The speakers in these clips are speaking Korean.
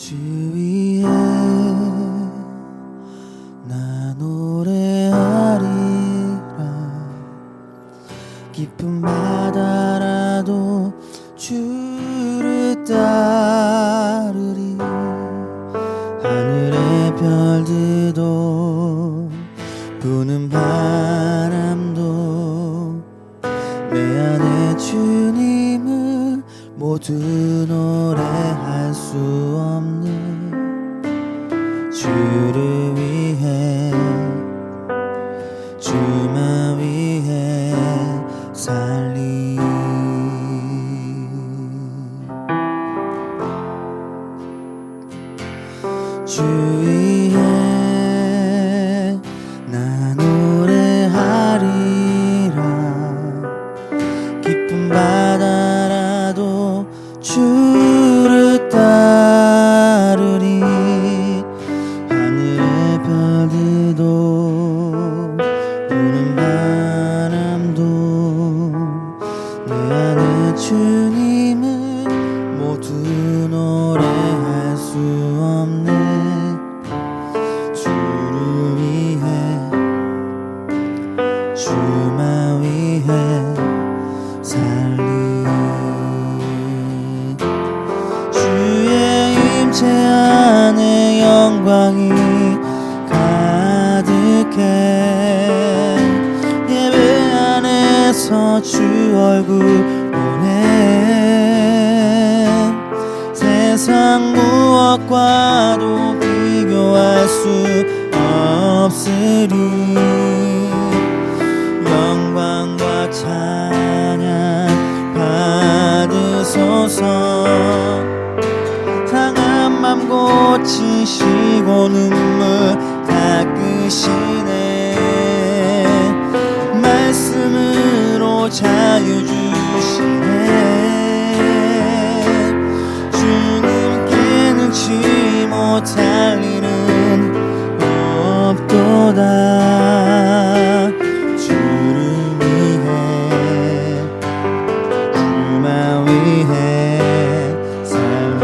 주 위에 나 노래하리라. 깊은 바다라도 주를 따르리. 하늘의 별들도 부는 바람도 내 안에 주님을 모두 노래할 수 없는 주를 위해 주만 위해 살리. 주 위에 나 노래하리라. 깊은 바다라도 주를 따르리. 하늘의 별들도 부는 바람도 내 안에 주님을 모두 노래할 수 없는 주를 위해 주만 위해 살리. 주의 임재 안에 영광이 가득해. 예배 안에서 주 얼굴 보네. 세상 무엇과도 비교할 수 없으리. 영광과 찬양 받으소서. 상한 맘 고치시고 눈물 닦으시네. 말씀으로 자유 주시네. 주님께 능치 못할 일은 없도다. 주를 위해 주만 위해 살리.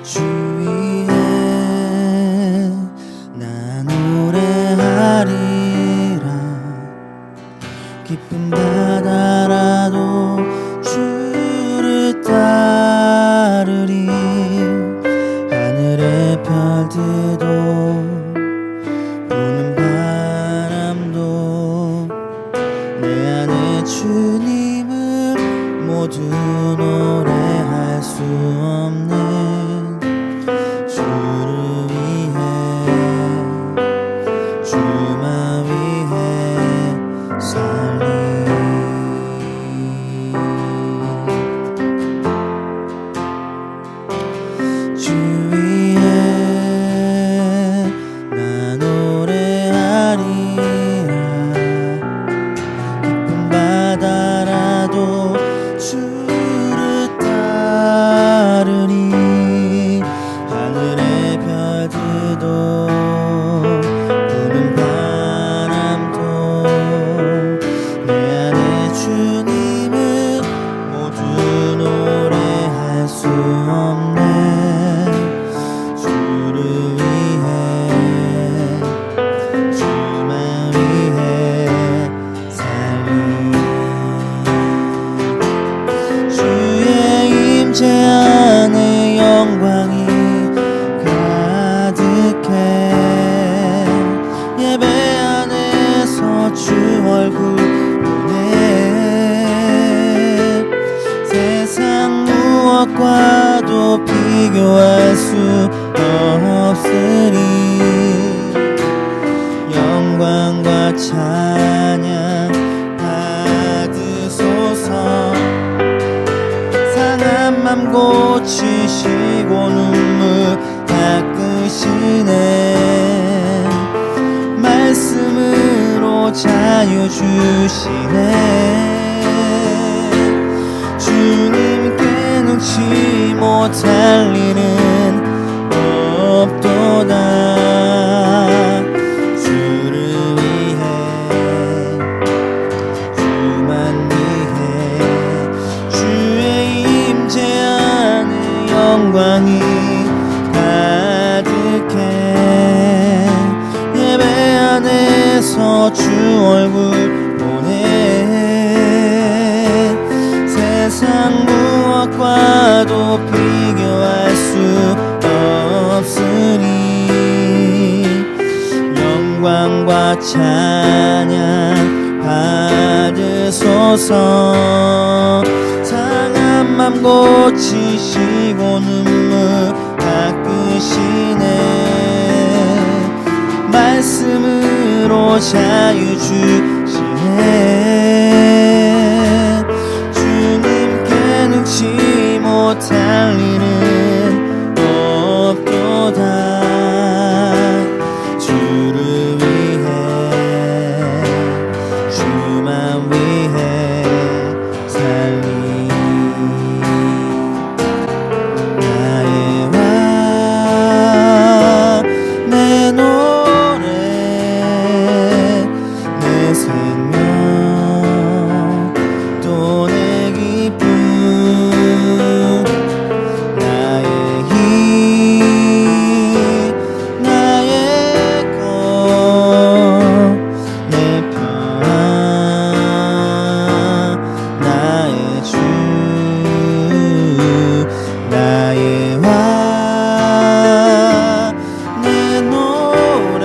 주 위에 나 노래하리라. 깊은 바다라도 주를 따르리. 하늘의 별들도 부는 바람도 내 안에 주님을 모두 노래할 수 없는 주를 위해 주만 위해 살리. 주 위에 나 노래하리라. 깊은 바다라도 주를 따르리. 하늘의 별들도 부는 바람도 내 안에 주님을 모두 노래할 수 없네 주를 위해 주만 위해 살리. 주의 임재 안에 영광이 가득해. 예배 안에서 주 얼굴 보네. 세상 무엇과도 비교할 수 없으리. 영광과 찬양 받으소서. 상한 맘 고치시고 눈물 닦으시네. 말씀으로 자유 주시네. 주님께 능치 못할 일은 없도다. 없도다. 주를 위해 주만 위해 주의 임재하는 영광이 가득해. 예배 안에서 주 얼굴 보네. 세상 무엇과도 비교할 수 없으니 영광과 찬양 받으소서. 상한 맘 고치시고 눈물 닦으시네. 말씀으로 자유 주시네. 주님께 능치 못할 일은 없도다. 주를 위해 주만 위해 살리. 나의 왕 내 노래 내 생명 또 내 기쁨 나의 힘 나의 것 내 평안 나의 주 나의 왕 내 노래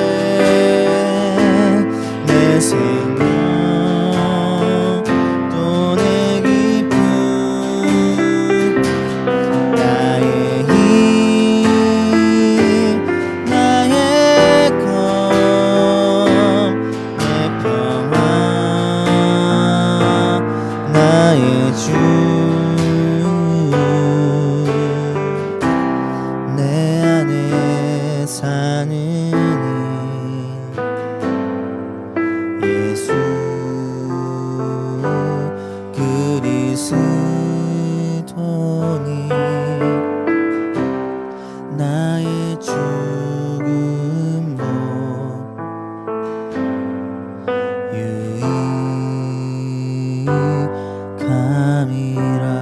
내 생명 또 내 기쁨 나의 힘 나의 것 내 평안 나의 주 내 안에 사는 예수 그리스도니 나의 죽음도 유익함이라.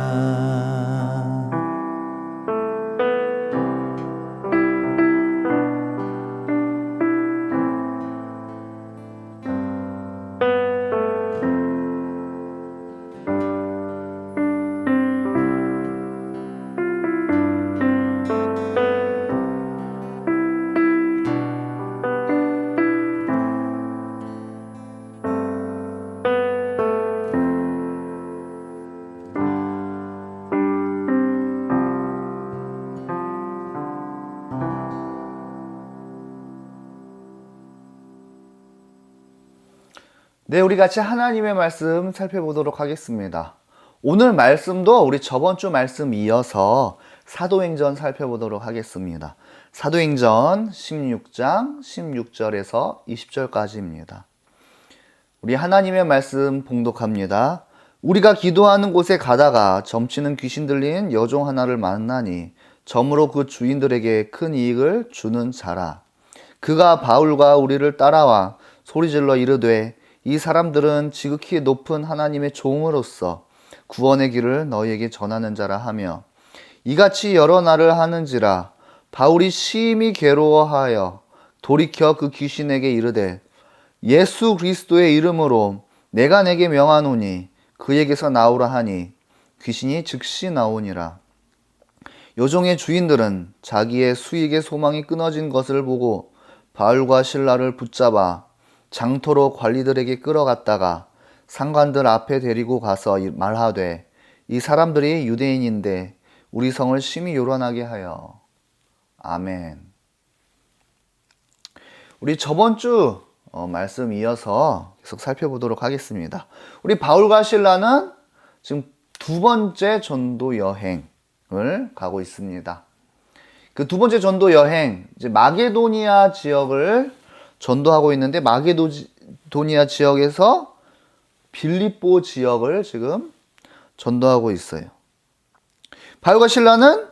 네, 우리 같이 하나님의 말씀 살펴보도록 하겠습니다. 오늘 말씀도 우리 저번 주 말씀 이어서 사도행전 살펴보도록 하겠습니다. 사도행전 16장 16절에서 20절까지입니다. 우리 하나님의 말씀 봉독합니다. 우리가 기도하는 곳에 가다가 점치는 귀신 들린 여종 하나를 만나니 점으로 그 주인들에게 큰 이익을 주는 자라. 그가 바울과 우리를 따라와 소리질러 이르되 이 사람들은 지극히 높은 하나님의 종으로서 구원의 길을 너희에게 전하는 자라 하며 이같이 여러 날을 하는지라. 바울이 심히 괴로워하여 돌이켜 그 귀신에게 이르되 예수 그리스도의 이름으로 내가 내게 명하노니 그에게서 나오라 하니 귀신이 즉시 나오니라. 여종의 주인들은 자기의 수익의 소망이 끊어진 것을 보고 바울과 실라를 붙잡아 장터로 관리들에게 끌어갔다가 상관들 앞에 데리고 가서 말하되 이 사람들이 유대인인데 우리 성을 심히 요란하게 하여. 아멘. 우리 저번 주 말씀 이어서 계속 살펴보도록 하겠습니다. 우리 바울과 실라는 지금 두 번째 전도 여행을 가고 있습니다. 그 두 번째 전도 여행, 이제 마게도니아 지역을 전도하고 있는데 마게도니아 지역에서 빌립보 지역을 지금 전도하고 있어요. 바울과 실라는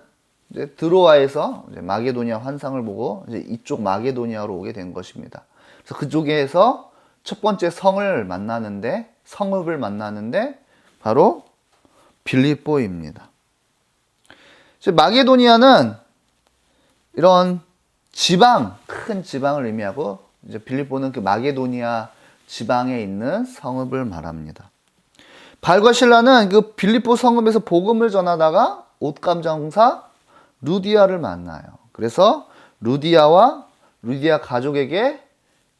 이제 드로아에서 이제 마게도니아 환상을 보고 이제 이쪽 마게도니아로 오게 된 것입니다. 그래서 그쪽에서 첫 번째 성읍을 만나는데 바로 빌립보입니다. 마게도니아는 이런 큰 지방을 의미하고, 이제 빌립보는 그 마게도니아 지방에 있는 성읍을 말합니다. 바울과 실라는 그 빌립보 성읍에서 복음을 전하다가 옷감 장사 루디아를 만나요. 그래서 루디아 가족에게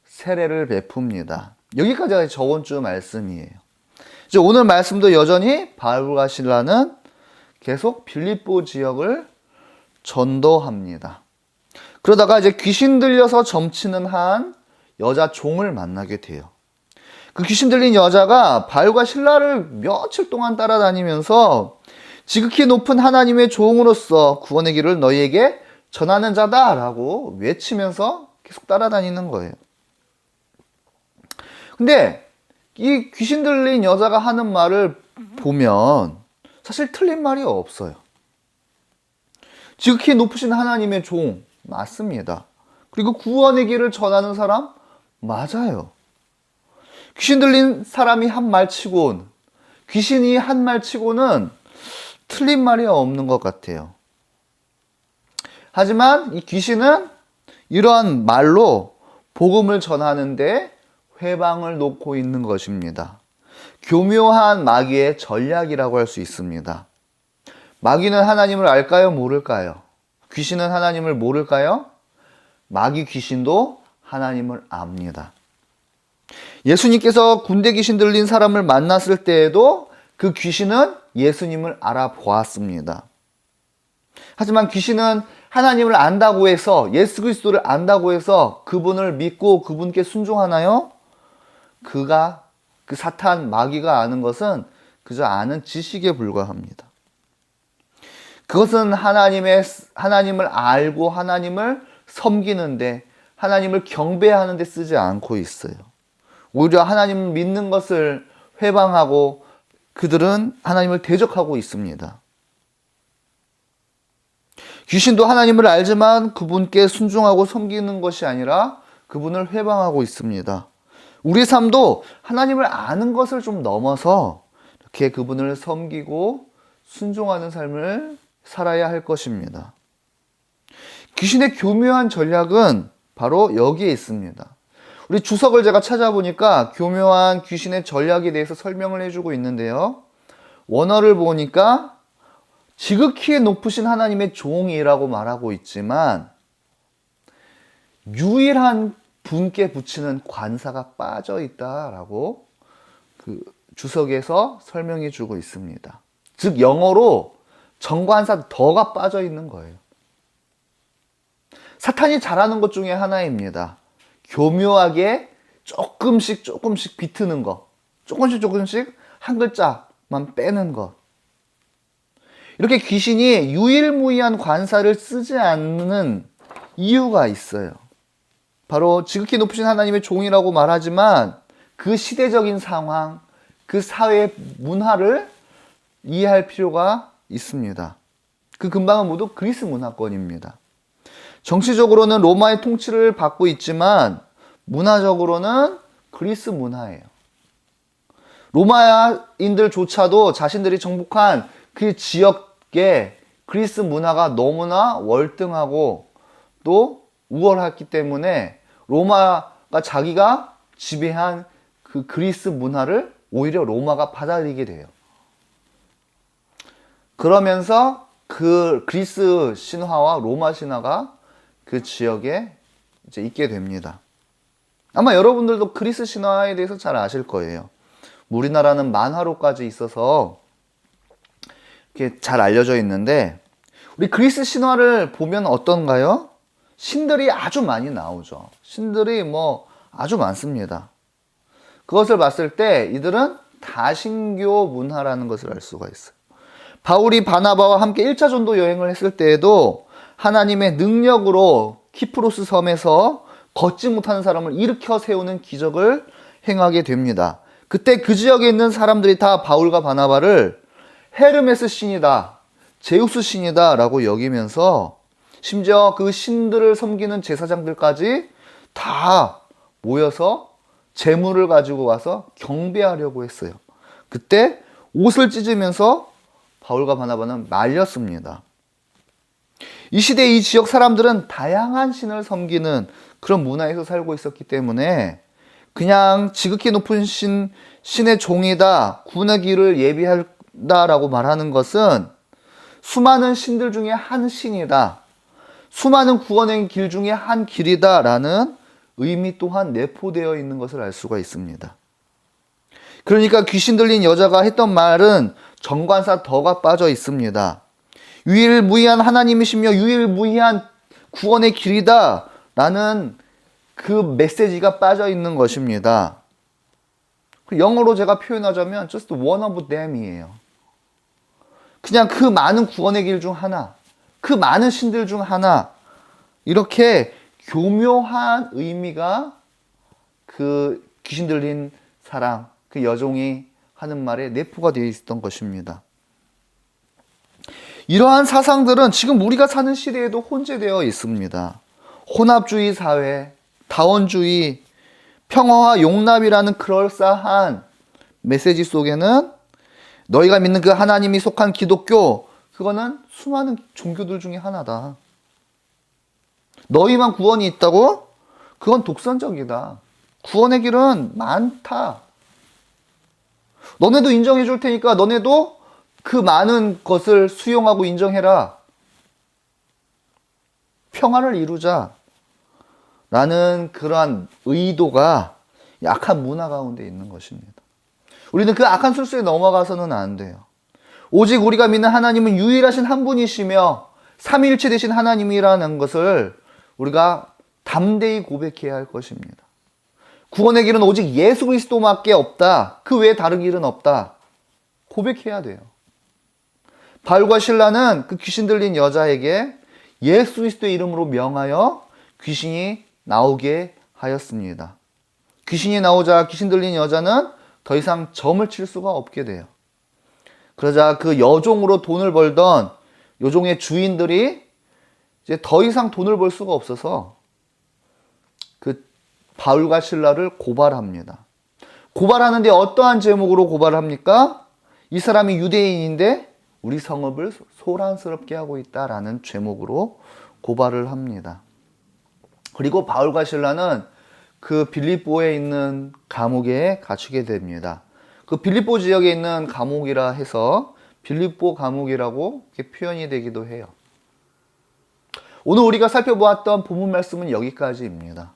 세례를 베풉니다. 여기까지가 저번 주 말씀이에요. 이제 오늘 말씀도 여전히 바울과 실라는 계속 빌립보 지역을 전도합니다. 그러다가 이제 귀신 들려서 점치는 한 여자 종을 만나게 돼요. 그 귀신 들린 여자가 바울과 실라를 며칠 동안 따라다니면서 지극히 높은 하나님의 종으로서 구원의 길을 너희에게 전하는 자다라고 외치면서 계속 따라다니는 거예요. 근데 이 귀신 들린 여자가 하는 말을 보면 사실 틀린 말이 없어요. 지극히 높으신 하나님의 종 맞습니다. 그리고 구원의 길을 전하는 사람 맞아요. 귀신 들린 사람이 한 말치고는, 귀신이 한 말치고는 틀린 말이 없는 것 같아요. 하지만 이 귀신은 이러한 말로 복음을 전하는데 회방을 놓고 있는 것입니다. 교묘한 마귀의 전략이라고 할 수 있습니다. 마귀는 하나님을 알까요? 모를까요? 귀신은 하나님을 모를까요? 마귀 귀신도 하나님을 압니다. 예수님께서 군대 귀신 들린 사람을 만났을 때에도 그 귀신은 예수님을 알아보았습니다. 하지만 귀신은 하나님을 안다고 해서, 예수 그리스도를 안다고 해서 그분을 믿고 그분께 순종하나요? 그 사탄 마귀가 아는 것은 그저 아는 지식에 불과합니다. 그것은 하나님을 알고 하나님을 섬기는데, 하나님을 경배하는 데 쓰지 않고 있어요. 오히려 하나님을 믿는 것을 회방하고 그들은 하나님을 대적하고 있습니다. 귀신도 하나님을 알지만 그분께 순종하고 섬기는 것이 아니라 그분을 회방하고 있습니다. 우리 삶도 하나님을 아는 것을 좀 넘어서 이렇게 그분을 섬기고 순종하는 삶을 살아야 할 것입니다. 귀신의 교묘한 전략은 바로 여기에 있습니다. 우리 주석을 제가 찾아보니까 교묘한 귀신의 전략에 대해서 설명을 해주고 있는데요. 원어를 보니까 지극히 높으신 하나님의 종이라고 말하고 있지만 유일한 분께 붙이는 관사가 빠져 있다라고 그 주석에서 설명해 주고 있습니다. 즉 영어로 정관사 더가 빠져 있는 거예요. 사탄이 잘하는 것 중에 하나입니다. 교묘하게 조금씩 비트는 것, 조금씩 한 글자만 빼는 것. 이렇게 귀신이 유일무이한 관사를 쓰지 않는 이유가 있어요. 바로 지극히 높으신 하나님의 종이라고 말하지만 그 시대적인 상황, 그 사회 문화를 이해할 필요가 있습니다. 그 근방은 모두 그리스 문화권입니다. 정치적으로는 로마의 통치를 받고 있지만 문화적으로는 그리스 문화예요. 로마인들조차도 자신들이 정복한 그 지역에 그리스 문화가 너무나 월등하고 또 우월했기 때문에 로마가 자기가 지배한 그 그리스 문화를 오히려 로마가 받아들이게 돼요. 그러면서 그 그리스 신화와 로마 신화가 그 지역에 이제 있게 됩니다. 아마 여러분들도 그리스 신화에 대해서 잘 아실 거예요. 우리나라는 만화로까지 있어서 이렇게 잘 알려져 있는데, 우리 그리스 신화를 보면 어떤가요? 신들이 아주 많이 나오죠. 신들이 아주 많습니다. 그것을 봤을 때 이들은 다신교 문화라는 것을 알 수가 있어요. 바울이 바나바와 함께 1차 전도 여행을 했을 때에도 하나님의 능력으로 키프로스 섬에서 걷지 못하는 사람을 일으켜 세우는 기적을 행하게 됩니다. 그때 그 지역에 있는 사람들이 다 바울과 바나바를 헤르메스 신이다, 제우스 신이다 라고 여기면서 심지어 그 신들을 섬기는 제사장들까지 다 모여서 제물을 가지고 와서 경배하려고 했어요. 그때 옷을 찢으면서 바울과 바나바는 말렸습니다. 이 시대 이 지역 사람들은 다양한 신을 섬기는 그런 문화에서 살고 있었기 때문에 그냥 지극히 높은 신의 종이다, 구원의 길을 예비한다라고 말하는 것은 수많은 신들 중에 한 신이다, 수많은 구원의 길 중에 한 길이다라는 의미 또한 내포되어 있는 것을 알 수가 있습니다. 그러니까 귀신 들린 여자가 했던 말은 정관사 더가 빠져 있습니다. 유일무이한 하나님이시며 유일무이한 구원의 길이다 라는 그 메시지가 빠져 있는 것입니다. 영어로 제가 표현하자면 just one of them이에요. 그냥 그 많은 구원의 길 중 하나, 그 많은 신들 중 하나, 이렇게 교묘한 의미가 그 귀신 들린 사람, 그 여종이 하는 말에 내포가 되어 있었던 것입니다. 이러한 사상들은 지금 우리가 사는 시대에도 혼재되어 있습니다. 혼합주의 사회, 다원주의, 평화와 용납이라는 그럴싸한 메시지 속에는 너희가 믿는 그 하나님이 속한 기독교, 그거는 수많은 종교들 중에 하나다. 너희만 구원이 있다고? 그건 독선적이다. 구원의 길은 많다. 너네도 인정해 줄 테니까 너네도 그 많은 것을 수용하고 인정해라. 평화를 이루자. 라는 그러한 의도가 악한 문화 가운데 있는 것입니다. 우리는 그 악한 술수에 넘어가서는 안 돼요. 오직 우리가 믿는 하나님은 유일하신 한 분이시며 삼위일체 되신 하나님이라는 것을 우리가 담대히 고백해야 할 것입니다. 구원의 길은 오직 예수 그리스도밖에 없다. 그 외에 다른 길은 없다. 고백해야 돼요. 바울과 실라는 그 귀신 들린 여자에게 예수 그리스도의 이름으로 명하여 귀신이 나오게 하였습니다. 귀신이 나오자 귀신 들린 여자는 더 이상 점을 칠 수가 없게 돼요. 그러자 그 여종으로 돈을 벌던 여종의 주인들이 이제 더 이상 돈을 벌 수가 없어서 그 바울과 실라를 고발합니다. 고발하는데 어떠한 제목으로 고발합니까? 이 사람이 유대인인데 우리 성읍을 소란스럽게 하고 있다라는 제목으로 고발을 합니다. 그리고 바울과 실라는 그 빌립보에 있는 감옥에 갇히게 됩니다. 그 빌립보 지역에 있는 감옥이라 해서 빌립보 감옥이라고 이렇게 표현이 되기도 해요. 오늘 우리가 살펴보았던 본문 말씀은 여기까지입니다.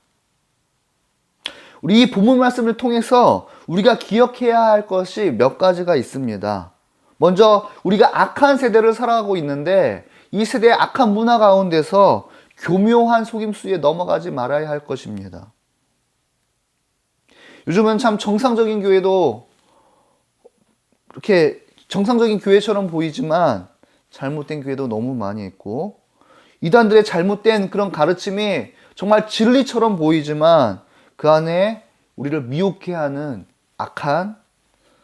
우리 이 본문 말씀을 통해서 우리가 기억해야 할 것이 몇 가지가 있습니다. 먼저 우리가 악한 세대를 살아가고 있는데 이 세대의 악한 문화 가운데서 교묘한 속임수에 넘어가지 말아야 할 것입니다. 요즘은 참 정상적인 교회도 이렇게 정상적인 교회처럼 보이지만 잘못된 교회도 너무 많이 있고 이단들의 잘못된 그런 가르침이 정말 진리처럼 보이지만 그 안에 우리를 미혹해 하는 악한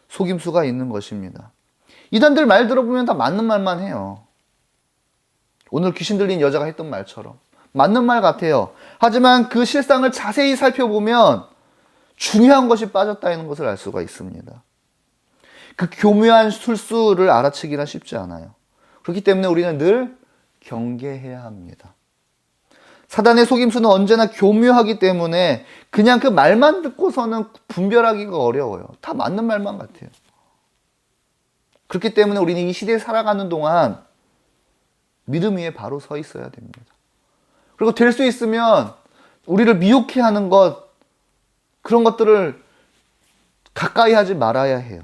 속임수가 있는 것입니다. 이단들 말 들어보면 다 맞는 말만 해요. 오늘 귀신 들린 여자가 했던 말처럼 맞는 말 같아요. 하지만 그 실상을 자세히 살펴보면 중요한 것이 빠졌다는 것을 알 수가 있습니다. 그 교묘한 술수를 알아채기는 쉽지 않아요. 그렇기 때문에 우리는 늘 경계해야 합니다. 사단의 속임수는 언제나 교묘하기 때문에 그냥 그 말만 듣고서는 분별하기가 어려워요. 다 맞는 말만 같아요. 그렇기 때문에 우리는 이 시대에 살아가는 동안 믿음 위에 바로 서 있어야 됩니다. 그리고 될 수 있으면 우리를 미혹해 하는 것, 그런 것들을 가까이 하지 말아야 해요.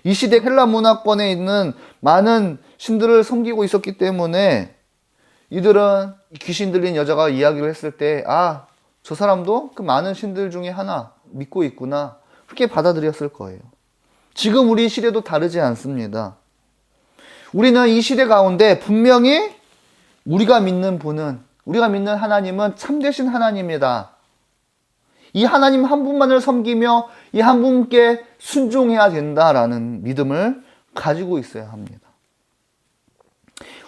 이 시대 헬라 문화권에 있는 많은 신들을 섬기고 있었기 때문에 이들은 귀신 들린 여자가 이야기를 했을 때 아, 저 사람도 그 많은 신들 중에 하나 믿고 있구나, 그렇게 받아들였을 거예요. 지금 우리 시대도 다르지 않습니다. 우리는 이 시대 가운데 분명히 우리가 믿는 분은, 우리가 믿는 하나님은 참되신 하나님이다. 이 하나님 한 분만을 섬기며 이 한 분께 순종해야 된다라는 믿음을 가지고 있어야 합니다.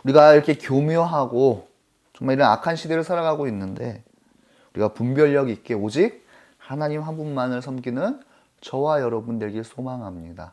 우리가 이렇게 교묘하고 정말 이런 악한 시대를 살아가고 있는데 우리가 분별력 있게 오직 하나님 한 분만을 섬기는 저와 여러분 되길 소망합니다.